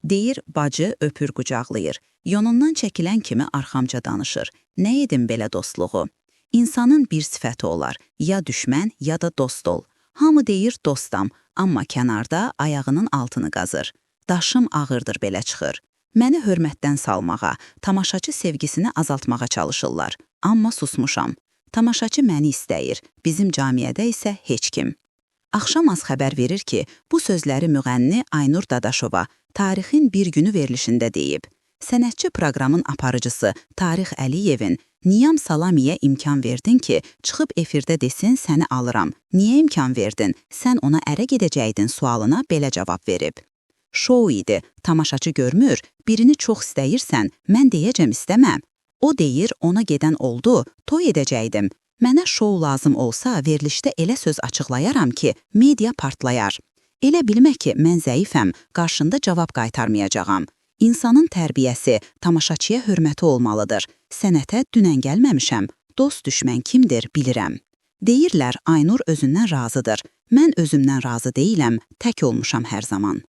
Deyir, bacı öpür qucaqlayır. Yonundan çəkilən kimi arxamca danışır. Nə edim belə dostluğu? İnsanın bir sifəti olar. Ya düşmən, ya da dost ol. Hamı deyir dostam, amma kənarda ayağının altını qazır. Daşım ağırdır belə çıxır. Məni hörmətdən salmağa, tamaşaçı sevgisini azaltmağa çalışırlar. Amma susmuşam. Tamaşaçı məni istəyir, bizim camiyyədə isə heç kim. Axşam az xəbər verir ki, bu sözləri müğənni Aynur Dadaşova Tarixin bir günü verilişində deyib. Sənətçi proqramın aparıcısı Tarix Əliyevin Niyam Salamiyə imkan verdin ki, çıxıb efirdə desin səni alıram. Niyə imkan verdin? Sən ona ərə gedəcəydin sualına belə cavab verib. Şou idi, tamaşaçı görmür, birini çox istəyirsən, mən deyəcəm istəməm. O deyir, ona gedən oldu, toy edəcəydim. Mənə şou lazım olsa, verilişdə elə söz açıqlayaram ki, media partlayar. Elə bilmə ki, mən zəifəm, qarşında cavab qaytarmayacağam. İnsanın tərbiyəsi, tamaşaçıya hörməti olmalıdır. Sənətə dünən gəlməmişəm, dost düşmən kimdir bilirəm. Deyirlər, Aynur özündən razıdır. Mən özümdən razı deyiləm, tək olmuşam hər zaman.